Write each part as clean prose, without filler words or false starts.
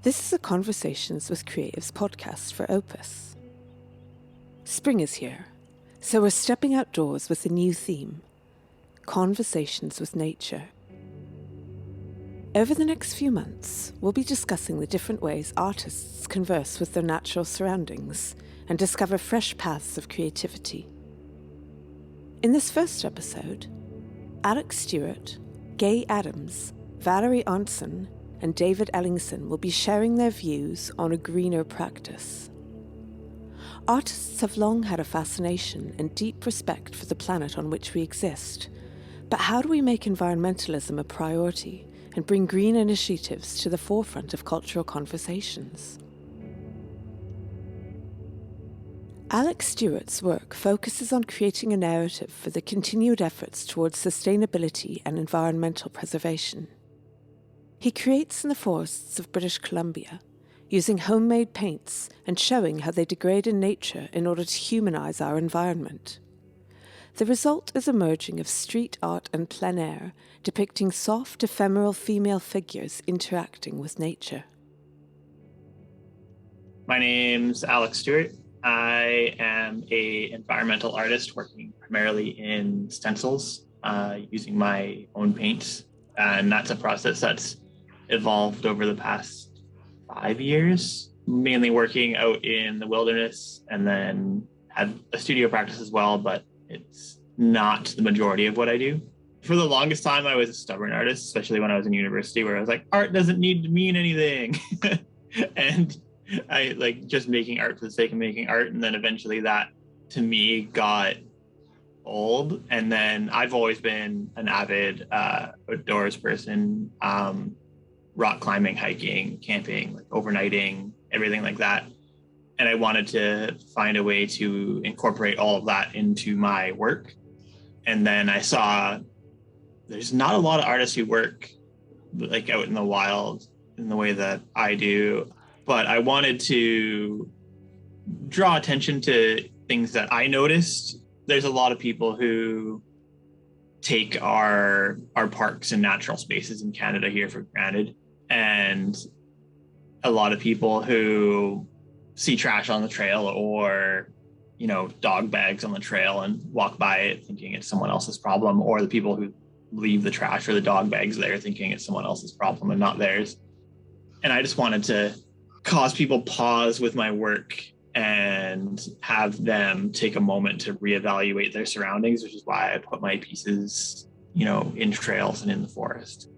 This is a Conversations with Creatives podcast for Opus. Spring is here, so we're stepping outdoors with a new theme, Conversations with Nature. Over the next few months, we'll be discussing the different ways artists converse with their natural surroundings and discover fresh paths of creativity. In this first episode, Stewart, Gaye Adams, Valerie Arntzen, and David Ellingson will be sharing their views on a greener practice. Artists have long had a fascination and deep respect for the planet on which we exist, but how do we make environmentalism a priority and bring green initiatives to the forefront of cultural conversations? Stewart's work focuses on creating a narrative for the continued efforts towards sustainability and environmental preservation. He creates in the forests of British Columbia, using homemade paints and showing how they degrade in nature in order to humanize our environment. The result is a merging of street art and plein air, depicting soft, ephemeral female figures interacting with nature. My name's Stewart. I am an environmental artist working primarily in stencils, using my own paints. And that's a process that's evolved over the past 5 years, mainly working out in the wilderness, and then had a studio practice as well, but it's not the majority of what I do. For the longest time, I was a stubborn artist, especially when I was in university, where I was like, art doesn't need to mean anything. And I like just making art for the sake of making art. And then eventually that, to me, got old. And then I've always been an avid outdoors person, rock climbing, hiking, camping, like overnighting, everything like that. And I wanted to find a way to incorporate all of that into my work. And then I saw there's not a lot of artists who work like out in the wild in the way that I do, but I wanted to draw attention to things that I noticed. There's a lot of people who take our parks and natural spaces in Canada here for granted. And a lot of people who see trash on the trail or, dog bags on the trail and walk by it thinking it's someone else's problem, or the people who leave the trash or the dog bags there thinking it's someone else's problem and not theirs. And I just wanted to cause people pause with my work and have them take a moment to reevaluate their surroundings, which is why I put my pieces, in trails and in the forest.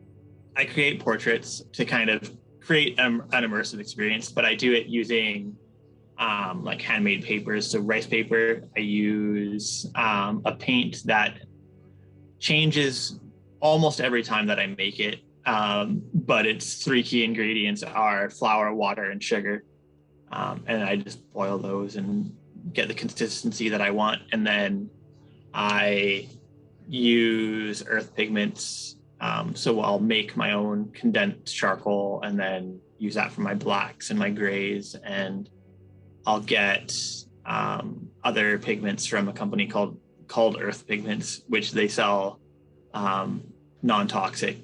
I create portraits to kind of create an immersive experience, but I do it using like handmade papers. So rice paper, I use a paint that changes almost every time that I make it. But its three key ingredients are flour, water, and sugar. And I just boil those and get the consistency that I want. And then I use earth pigments. So I'll make my own condensed charcoal and then use that for my blacks and my grays. And I'll get other pigments from a company called Earth Pigments, which they sell non-toxic.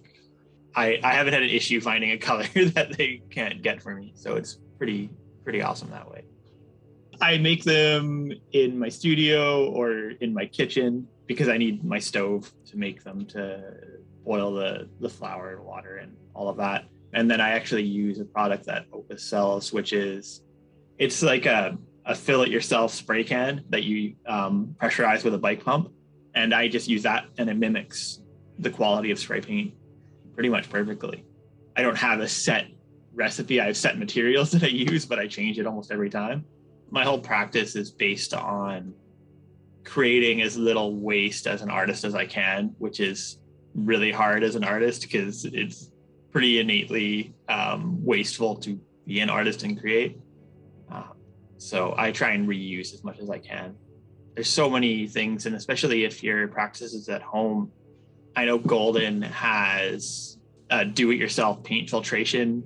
I haven't had an issue finding a color that they can't get for me. So it's pretty awesome that way. I make them in my studio or in my kitchen because I need my stove to make them, to boil the flour, water, and all of that. And then I actually use a product that Opus sells, which is, it's like a fill it yourself spray can that you pressurize with a bike pump. And I just use that and it mimics the quality of spray paint pretty much perfectly. I don't have a set recipe. I have set materials that I use, but I change it almost every time. My whole practice is based on creating as little waste as an artist as I can, which is really hard as an artist because it's pretty innately wasteful to be an artist and create. So I try and reuse as much as I can. There's so many things, and especially if your practice is at home, I know Golden has a do-it-yourself paint filtration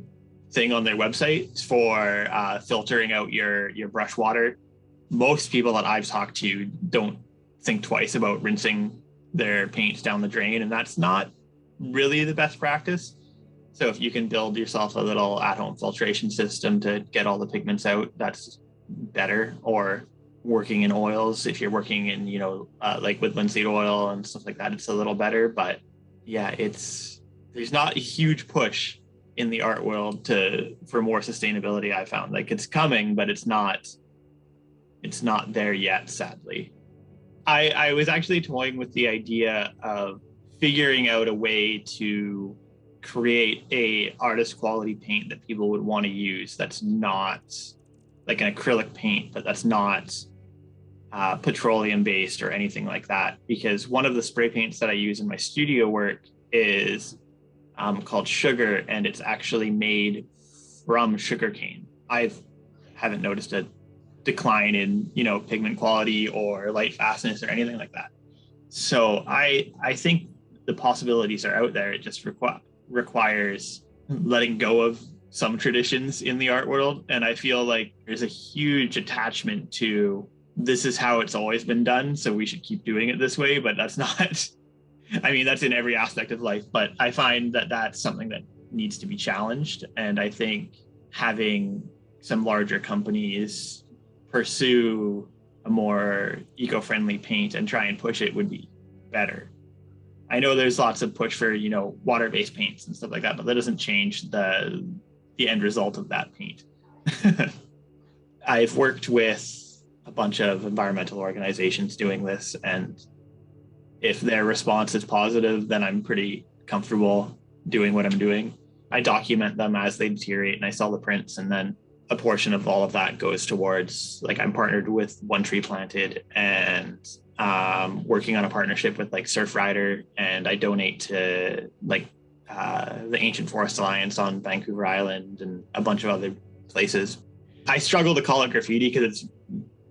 thing on their website for filtering out your brush water. Most people that I've talked to don't think twice about rinsing their paints down the drain, and that's not really the best practice. So if you can build yourself a little at-home filtration system to get all the pigments out, that's better. Or working in oils, if you're working in, like with linseed oil and stuff like that, it's a little better. But yeah, there's not a huge push in the art world for more sustainability. I found like it's coming, but it's not there yet, sadly. I was actually toying with the idea of figuring out a way to create a artist quality paint that people would want to use that's not like an acrylic paint, but that's not petroleum based or anything like that. Because one of the spray paints that I use in my studio work is called Sugar, and it's actually made from sugarcane. I haven't noticed a decline in pigment quality or light fastness or anything like that. So I think the possibilities are out there. It just requires letting go of some traditions in the art world. And I feel like there's a huge attachment to this is how it's always been done, so we should keep doing it this way. But that's not, I mean, that's in every aspect of life. But I find that that's something that needs to be challenged. And I think having some larger companies pursue a more eco-friendly paint and try and push it would be better. I know there's lots of push for, water-based paints and stuff like that, but that doesn't change the end result of that paint. I've worked with a bunch of environmental organizations doing this, and if their response is positive, then I'm pretty comfortable doing what I'm doing. I document them as they deteriorate and I sell the prints, and then a portion of all of that goes towards, like, I'm partnered with One Tree Planted and working on a partnership with like Surf Rider, and I donate to like the Ancient Forest Alliance on Vancouver Island and a bunch of other places. I struggle to call it graffiti because it's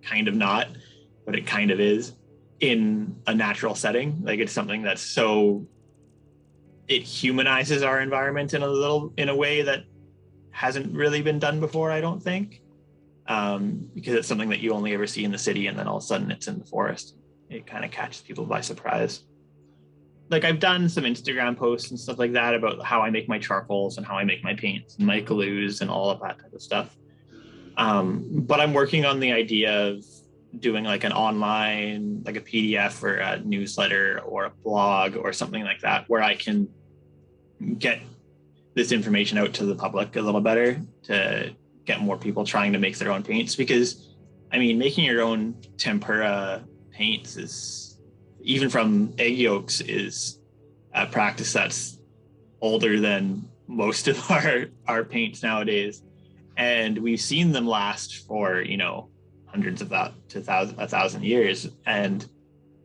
kind of not, but it kind of is in a natural setting. Like, it's something that's it humanizes our environment in a way that hasn't really been done before, I don't think, because it's something that you only ever see in the city, and then all of a sudden it's in the forest. It kind of catches people by surprise. Like, I've done some Instagram posts and stuff like that about how I make my charcoals and how I make my paints and my glues and all of that type of stuff. But I'm working on the idea of doing like an online, like a PDF or a newsletter or a blog or something like that, where I can get this information out to the public a little better to get more people trying to make their own paints. Because, I mean, making your own tempera paints is, even from egg yolks, is a practice that's older than most of our paints nowadays. And we've seen them last for, hundreds of that to 1,000 years. And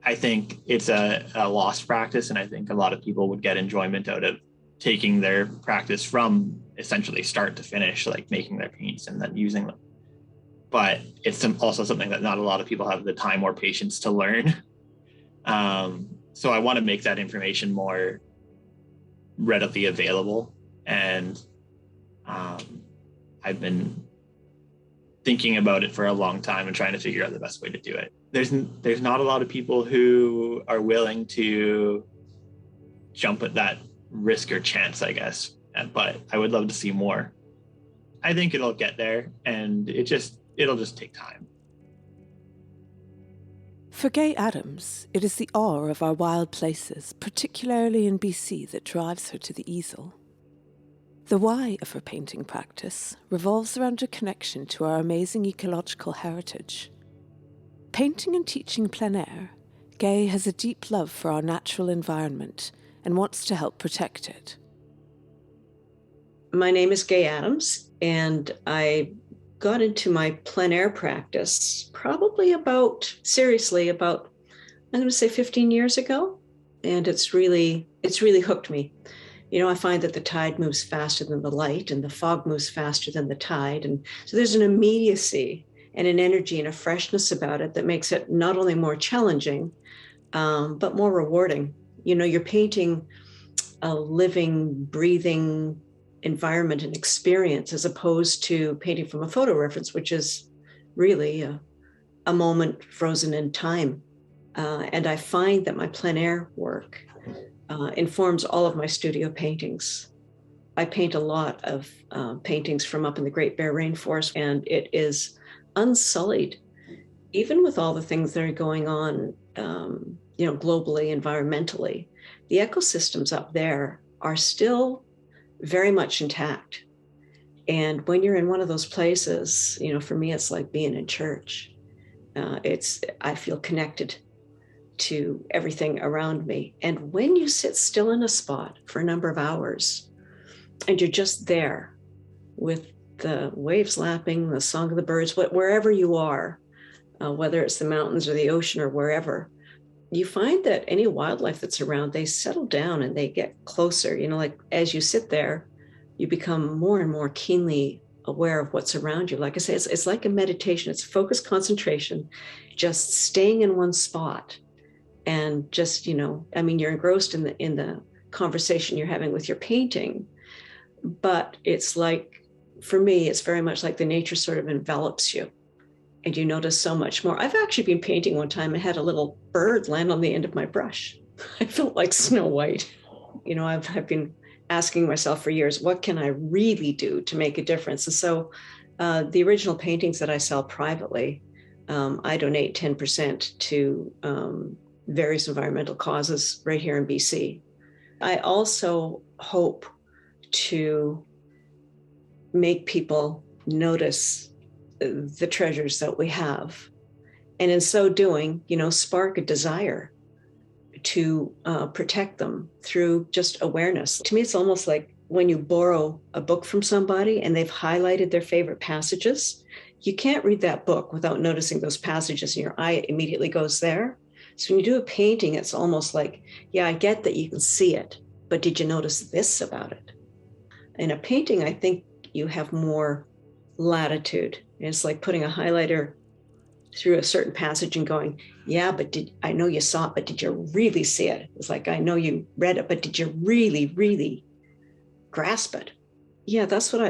I think it's a lost practice. And I think a lot of people would get enjoyment out of taking their practice from essentially start to finish, like making their paints and then using them. But it's also something that not a lot of people have the time or patience to learn. So I want to make that information more readily available. And I've been thinking about it for a long time and trying to figure out the best way to do it. There's not a lot of people who are willing to jump at that risk or chance, I guess. But I would love to see more. I think it'll get there, and it'll just take time. For Gaye Adams, it is the awe of our wild places, particularly in BC, that drives her to the easel. The why of her painting practice revolves around her connection to our amazing ecological heritage. Painting and teaching plein air, Gaye has a deep love for our natural environment and wants to help protect it. My name is Gaye Adams, and I got into my plein air practice probably about, I'm going to say 15 years ago. And it's really hooked me. I find that the tide moves faster than the light, and the fog moves faster than the tide. And so there's an immediacy and an energy and a freshness about it that makes it not only more challenging, but more rewarding. You're painting a living, breathing environment and experience, as opposed to painting from a photo reference, which is really a moment frozen in time. And I find that my plein air work informs all of my studio paintings. I paint a lot of paintings from up in the Great Bear Rainforest, and it is unsullied, even with all the things that are going on, globally, environmentally. The ecosystems up there are still very much intact. And when you're in one of those places, for me, it's like being in church. I feel connected to everything around me. And when you sit still in a spot for a number of hours and you're just there with the waves lapping, the song of the birds, wherever you are, whether it's the mountains or the ocean or wherever, you find that any wildlife that's around, they settle down and they get closer. Like as you sit there, you become more and more keenly aware of what's around you. Like I say, it's like a meditation. It's focused concentration, just staying in one spot. And just, you're engrossed in the conversation you're having with your painting. But it's like, for me, it's very much like the nature sort of envelops you and you notice so much more. I've actually been painting one time and had a little bird land on the end of my brush. I felt like Snow White. I've been asking myself for years, what can I really do to make a difference? And so the original paintings that I sell privately, I donate 10% to various environmental causes right here in BC. I also hope to make people notice the treasures that we have. And in so doing, spark a desire to protect them through just awareness. To me, it's almost like when you borrow a book from somebody and they've highlighted their favorite passages, you can't read that book without noticing those passages and your eye immediately goes there. So when you do a painting, it's almost like, yeah, I get that you can see it, but did you notice this about it? In a painting, I think you have more latitude. It's like putting a highlighter through a certain passage and going, yeah, but I know you saw it, but did you really see it? It's like, I know you read it, but did you really, really grasp it? Yeah, that's what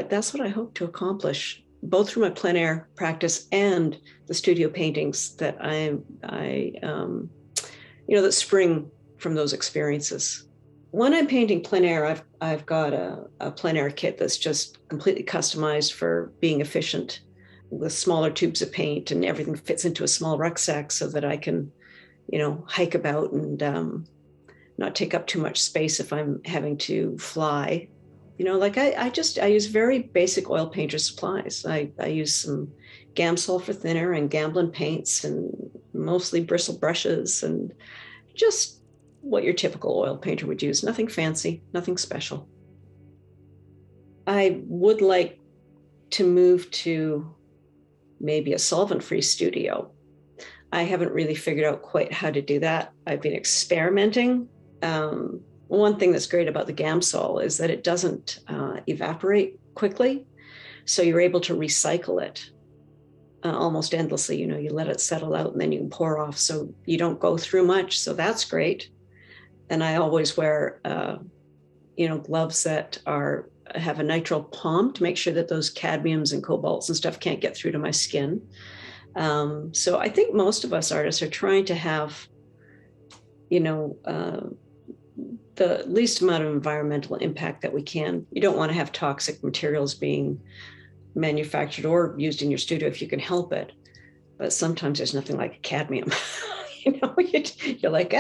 I hope to accomplish, both through my plein air practice and the studio paintings that that spring from those experiences. When I'm painting plein air, I've got a plein air kit that's just completely customized for being efficient, with smaller tubes of paint, and everything fits into a small rucksack so that I can, hike about and not take up too much space if I'm having to fly. I use very basic oil painter supplies. I use some Gamsol for thinner and Gamblin paints and mostly bristle brushes and just what your typical oil painter would use. Nothing fancy, nothing special. I would like to move to maybe a solvent-free studio. I haven't really figured out quite how to do that. I've been experimenting. One thing that's great about the Gamsol is that it doesn't evaporate quickly. So you're able to recycle it almost endlessly. You let it settle out and then you can pour off. So you don't go through much. So that's great. And I always wear, gloves that have a nitrile palm to make sure that those cadmiums and cobalts and stuff can't get through to my skin. So I think most of us artists are trying to have, the least amount of environmental impact that we can. You don't want to have toxic materials being manufactured or used in your studio if you can help it. But sometimes there's nothing like cadmium. You're like,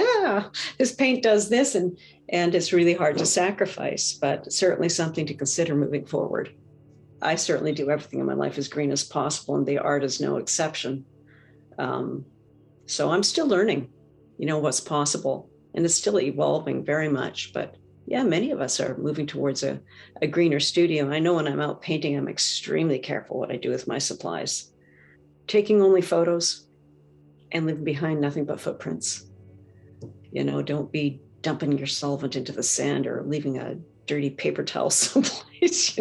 this paint does this, and it's really hard to sacrifice, but certainly something to consider moving forward. I certainly do everything in my life as green as possible, and the art is no exception. So I'm still learning, what's possible, and it's still evolving very much. But yeah, many of us are moving towards a greener studio. I know when I'm out painting, I'm extremely careful what I do with my supplies. Taking only photos and leaving behind nothing but footprints. Don't be dumping your solvent into the sand or leaving a dirty paper towel someplace.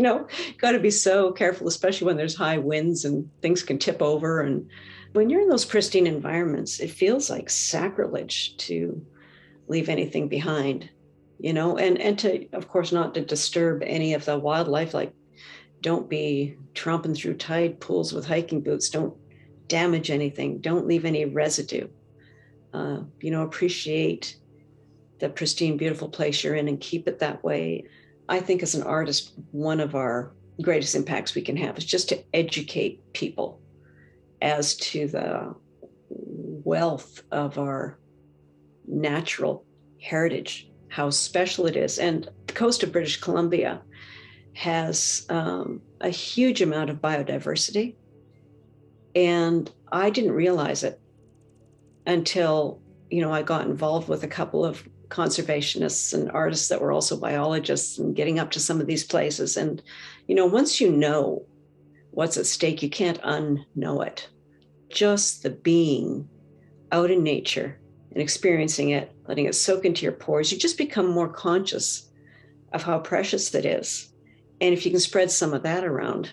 Got to be so careful, especially when there's high winds and things can tip over. And when you're in those pristine environments, it feels like sacrilege to leave anything behind, and to, of course, not to disturb any of the wildlife. Like, don't be tromping through tide pools with hiking boots. Don't damage anything. Don't leave any residue. Appreciate the pristine, beautiful place you're in and keep it that way. I think as an artist, one of our greatest impacts we can have is just to educate people as to the wealth of our natural heritage, how special it is. And the coast of British Columbia has a huge amount of biodiversity. And I didn't realize it until, I got involved with a couple of conservationists and artists that were also biologists and getting up to some of these places. And, once you know what's at stake, you can't unknow it. Just the being out in nature and experiencing it, letting it soak into your pores, you just become more conscious of how precious it is. And if you can spread some of that around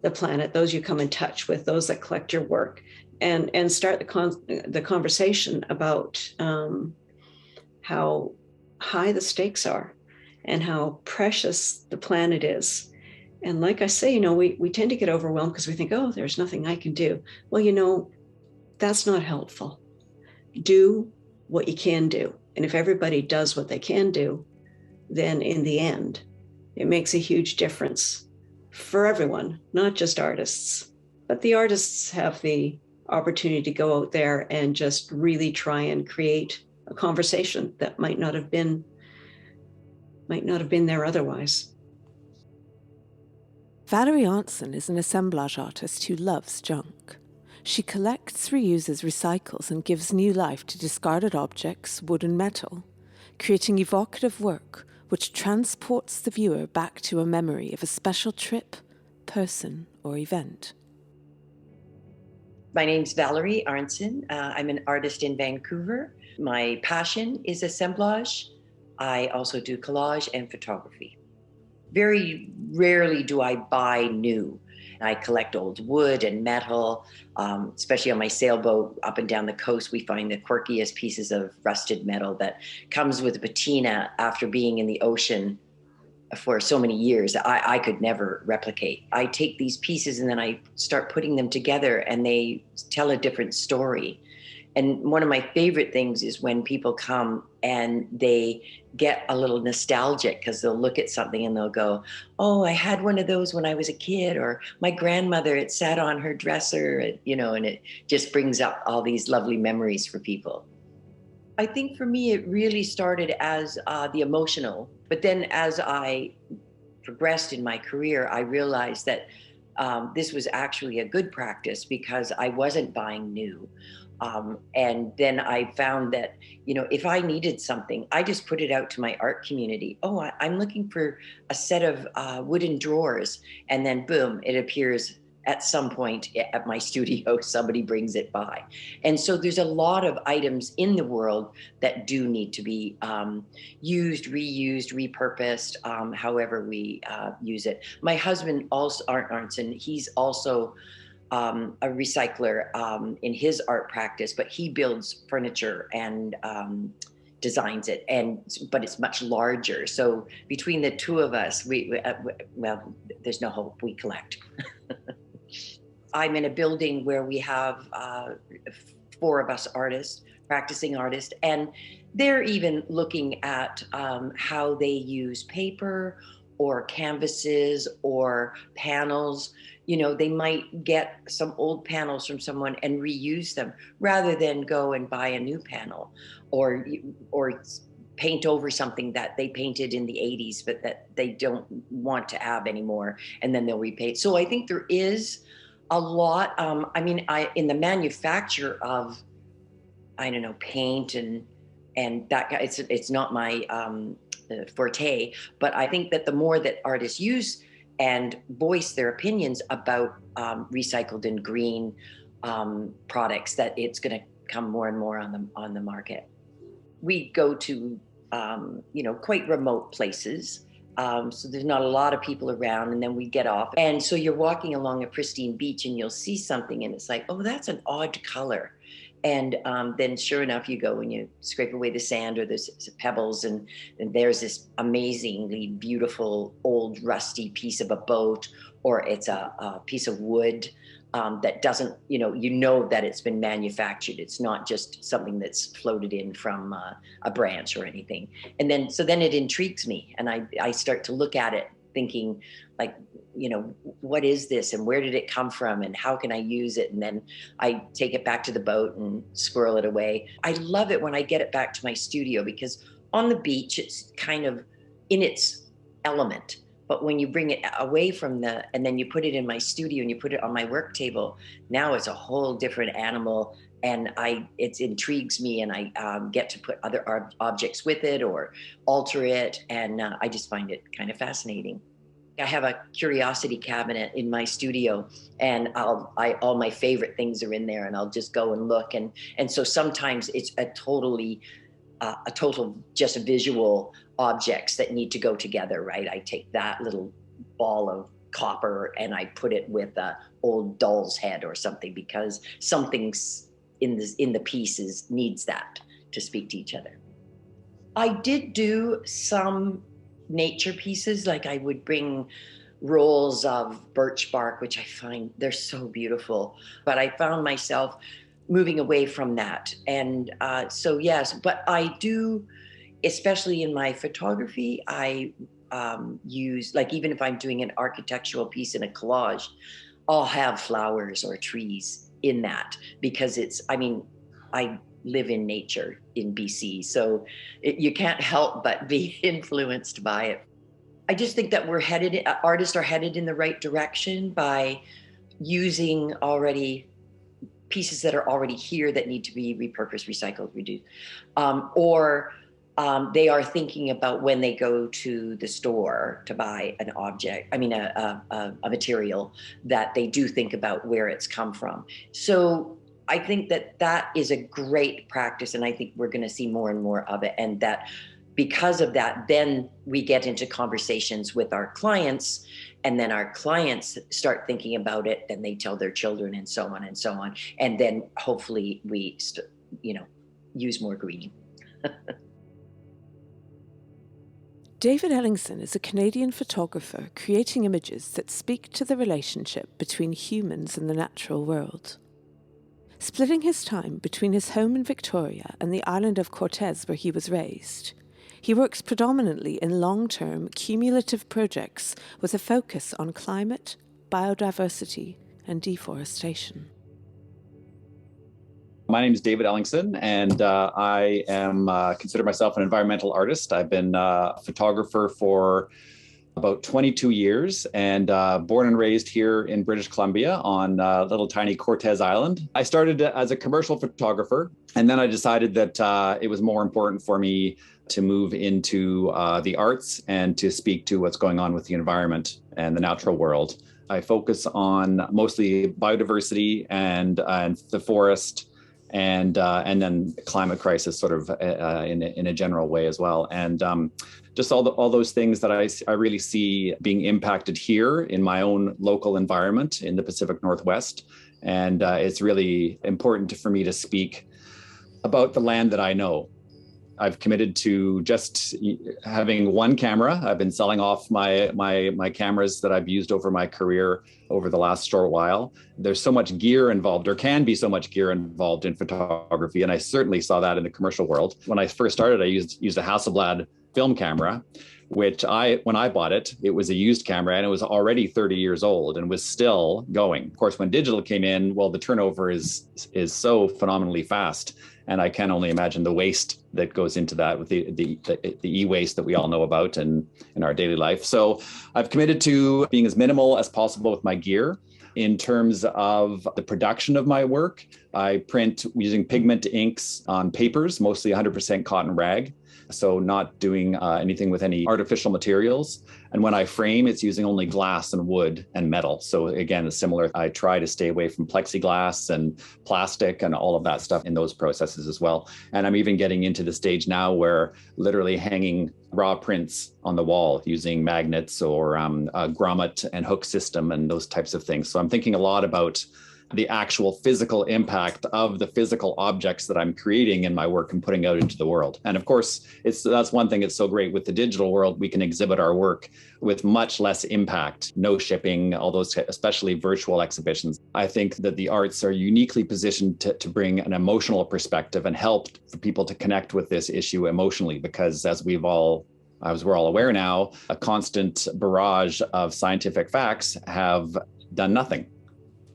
the planet, those you come in touch with, those that collect your work, and start the conversation about how high the stakes are and how precious the planet is. And like I say, we tend to get overwhelmed because we think, oh, there's nothing I can do. Well, that's not helpful. Do what you can do. And if everybody does what they can do, then in the end, it makes a huge difference for everyone, not just artists. But the artists have the opportunity to go out there and just really try and create a conversation that might not have been there otherwise. Valerie Arntzen is an assemblage artist who loves junk. She collects, reuses, recycles, and gives new life to discarded objects, wood and metal, creating evocative work which transports the viewer back to a memory of a special trip, person, or event. My name's Valerie Arntzen. I'm an artist in Vancouver. My passion is assemblage. I also do collage and photography. Very rarely do I buy new. I collect old wood and metal, especially on my sailboat up and down the coast. We find the quirkiest pieces of rusted metal that comes with a patina after being in the ocean for so many years. I could never replicate. I take these pieces and then I start putting them together and they tell a different story. And one of my favorite things is when people come and they get a little nostalgic because they'll look at something and they'll go, oh, I had one of those when I was a kid, or my grandmother, it sat on her dresser, and it just brings up all these lovely memories for people. I think for me, it really started as the emotional, but then as I progressed in my career, I realized that this was actually a good practice because I wasn't buying new. And then I found that, if I needed something, I just put it out to my art community. Oh, I'm looking for a set of wooden drawers. And then boom, it appears at some point at my studio, somebody brings it by. And so there's a lot of items in the world that do need to be used, reused, repurposed, however we use it. My husband, also Art Arntzen, he's also a recycler in his art practice, but he builds furniture and designs it, but it's much larger. So between the two of us, well, there's no hope. We collect. I'm in a building where we have 4 of us artists, practicing artists, and they're even looking at how they use paper or canvases or panels. They might get some old panels from someone and reuse them rather than go and buy a new panel or paint over something that they painted in the 80s, but that they don't want to have anymore, and then they'll repaint. So I think there is a lot. In the manufacture of, paint and that, it's not my forte, but I think that the more that artists use and voice their opinions about recycled and green products, that it's going to come more and more on the market. We go to quite remote places, so there's not a lot of people around, and then we get off, and so you're walking along a pristine beach and you'll see something and it's like, oh, that's an odd color, And then sure enough, you go and you scrape away the sand or the pebbles, and there's this amazingly beautiful old rusty piece of a boat, or it's a piece of wood that doesn't, you know that it's been manufactured. It's not just something that's floated in from a branch or anything. And then, so then it intrigues me, and I start to look at it thinking like, what is this and where did it come from and how can I use it? And then I take it back to the boat and squirrel it away. I love it when I get it back to my studio, because on the beach, it's kind of in its element. But when you bring it away from and then you put it in my studio and you put it on my work table, now it's a whole different animal. And it intrigues me, and I get to put other objects with it or alter it. And I just find it kind of fascinating. I have a curiosity cabinet in my studio, and all my favorite things are in there, and I'll just go and look. And so sometimes it's a total just visual objects that need to go together, right? I take that little ball of copper and I put it with a old doll's head or something, because something's in the pieces needs that to speak to each other. I did do some nature pieces, like I would bring rolls of birch bark, which I find they're so beautiful, but I found myself moving away from that. And so yes, but I do, especially in my photography, I use, like, even if I'm doing an architectural piece in a collage, I'll have flowers or trees in that, because I live in nature in BC, so you can't help but be influenced by it. I just think that artists are headed in the right direction by using already pieces that are already here that need to be repurposed, recycled, reduced, or they are thinking about when they go to the store to buy an object, a material, that they do think about where it's come from. So I think that is a great practice, and I think we're going to see more and more of it. And that because of that, then we get into conversations with our clients, and then our clients start thinking about it, then they tell their children, and so on and so on. And then hopefully we, use more green. David Ellingson is a Canadian photographer creating images that speak to the relationship between humans and the natural world. Splitting his time between his home in Victoria and the island of Cortes, where he was raised, he works predominantly in long-term cumulative projects with a focus on climate, biodiversity, and deforestation. My name is David Ellingson, and I am consider myself an environmental artist. I've been a photographer for about 22 years, and born and raised here in British Columbia on little tiny Cortes Island. I started as a commercial photographer, and then I decided that it was more important for me to move into the arts and to speak to what's going on with the environment and the natural world. I focus on mostly biodiversity and the forest, and then climate crisis, sort of in a general way as well, and just all those things that I really see being impacted here in my own local environment in the Pacific Northwest, and it's really important for me to speak about the land that I know. I've committed to just having one camera. I've been selling off my cameras that I've used over my career over the last short while. There's so much gear involved, or can be so much gear involved in photography, and I certainly saw that in the commercial world. When I first started, I used a Hasselblad film camera, which when I bought it, it was a used camera, and it was already 30 years old and was still going. Of course, when digital came in, well, the turnover is so phenomenally fast. And I can only imagine the waste that goes into that with the e-waste that we all know about in our daily life. So I've committed to being as minimal as possible with my gear. In terms of the production of my work, I print using pigment inks on papers, mostly 100% cotton rag. So not doing anything with any artificial materials. And when I frame, it's using only glass and wood and metal. So again, it's similar. I try to stay away from plexiglass and plastic and all of that stuff in those processes as well. And I'm even getting into the stage now where literally hanging raw prints on the wall using magnets or a grommet and hook system and those types of things. So I'm thinking a lot about the actual physical impact of the physical objects that I'm creating in my work and putting out into the world. And of course, that's one thing that's so great with the digital world. We can exhibit our work with much less impact, no shipping, all those, especially virtual exhibitions. I think that the arts are uniquely positioned to bring an emotional perspective and help for people to connect with this issue emotionally, because as we're all aware now, a constant barrage of scientific facts have done nothing.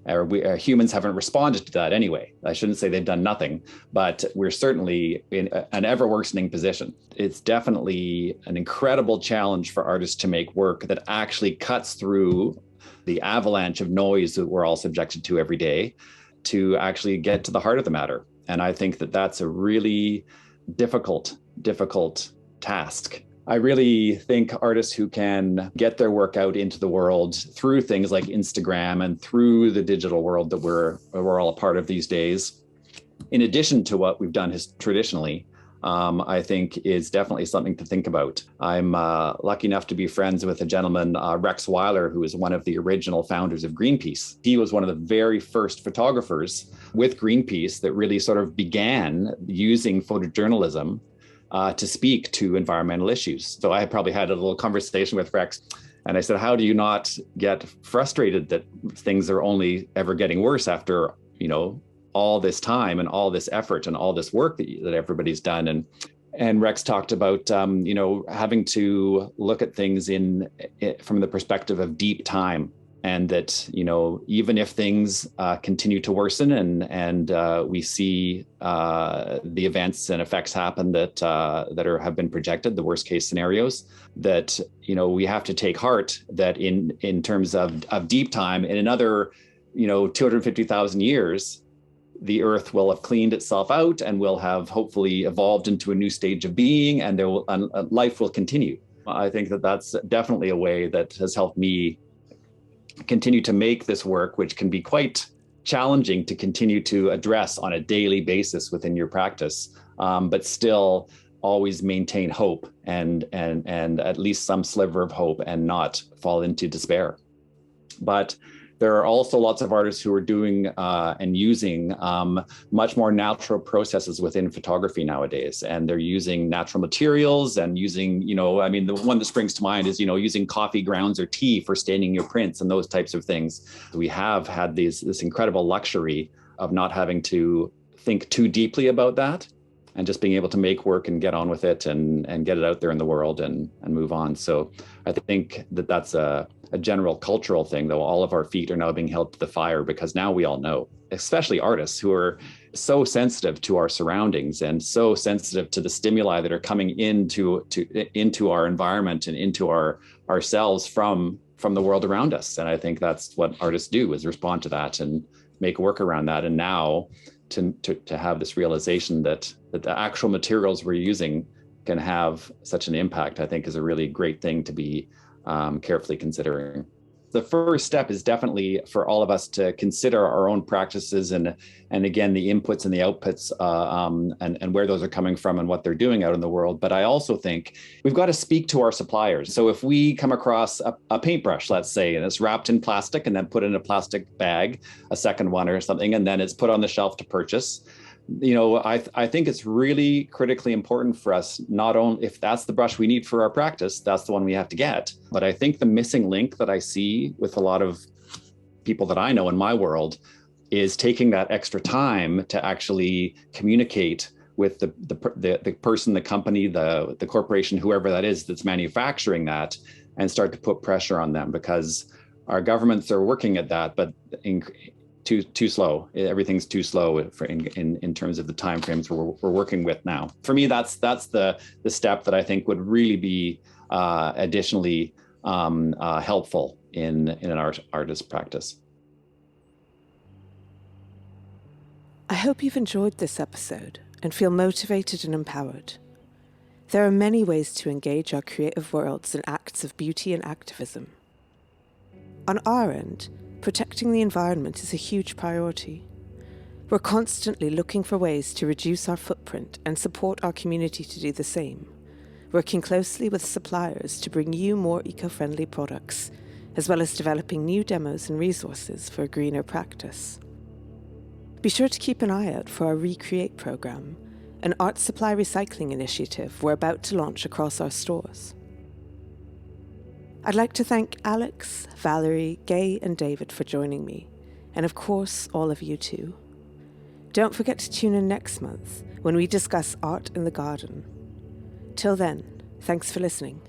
Humans haven't responded to that anyway. I shouldn't say they've done nothing, but we're certainly in an ever worsening position. It's definitely an incredible challenge for artists to make work that actually cuts through the avalanche of noise that we're all subjected to every day to actually get to the heart of the matter. And I think that that's a really difficult task. I really think artists who can get their work out into the world through things like Instagram and through the digital world that we're all a part of these days, in addition to what we've done traditionally, I think is definitely something to think about. I'm lucky enough to be friends with a gentleman, Rex Weiler, who is one of the original founders of Greenpeace. He was one of the very first photographers with Greenpeace that really sort of began using photojournalism to speak to environmental issues. So I probably had a little conversation with Rex, and I said, how do you not get frustrated that things are only ever getting worse after, all this time and all this effort and all this work that everybody's done? And Rex talked about, having to look at things from the perspective of deep time. And that, even if things continue to worsen and we see the events and effects happen that have been projected, the worst case scenarios, that, we have to take heart that in terms of deep time, in another, 250,000 years, the earth will have cleaned itself out and will have hopefully evolved into a new stage of being, and life will continue. I think that that's definitely a way that has helped me continue to make this work, which can be quite challenging to continue to address on a daily basis within your practice, but still always maintain hope and at least some sliver of hope and not fall into despair. But there are also lots of artists who are doing and using much more natural processes within photography nowadays. And they're using natural materials and using, the one that springs to mind is, using coffee grounds or tea for staining your prints and those types of things. We have had this incredible luxury of not having to think too deeply about that and just being able to make work and get on with it and get it out there in the world and move on. So I think that that's a general cultural thing, though. All of our feet are now being held to the fire because now we all know, especially artists who are so sensitive to our surroundings and so sensitive to the stimuli that are coming into our environment and into ourselves from the world around us. And I think that's what artists do, is respond to that and make work around that. And now to have this realization that the actual materials we're using can have such an impact, I think is a really great thing to be carefully considering. The first step is definitely for all of us to consider our own practices and again, the inputs and the outputs and where those are coming from and what they're doing out in the world. But I also think we've got to speak to our suppliers. So if we come across a paintbrush, let's say, and it's wrapped in plastic and then put in a plastic bag, a second one or something, and then it's put on the shelf to purchase, I think it's really critically important for us, not only if that's the brush we need for our practice, that's the one we have to get. But I think the missing link that I see with a lot of people that I know in my world is taking that extra time to actually communicate with the person, the company, the corporation, whoever that is that's manufacturing that, and start to put pressure on them, because our governments are working at that, but too slow. Everything's too slow in terms of the timeframes we're working with now. For me, that's the step that I think would really be additionally helpful in an artist practice. I hope you've enjoyed this episode and feel motivated and empowered. There are many ways to engage our creative worlds in acts of beauty and activism. On our end, protecting the environment is a huge priority. We're constantly looking for ways to reduce our footprint and support our community to do the same, working closely with suppliers to bring you more eco-friendly products, as well as developing new demos and resources for a greener practice. Be sure to keep an eye out for our Recreate program, an art supply recycling initiative we're about to launch across our stores. I'd like to thank Alex, Valerie, Gaye, and David for joining me, and of course, all of you too. Don't forget to tune in next month when we discuss art in the garden. Till then, thanks for listening.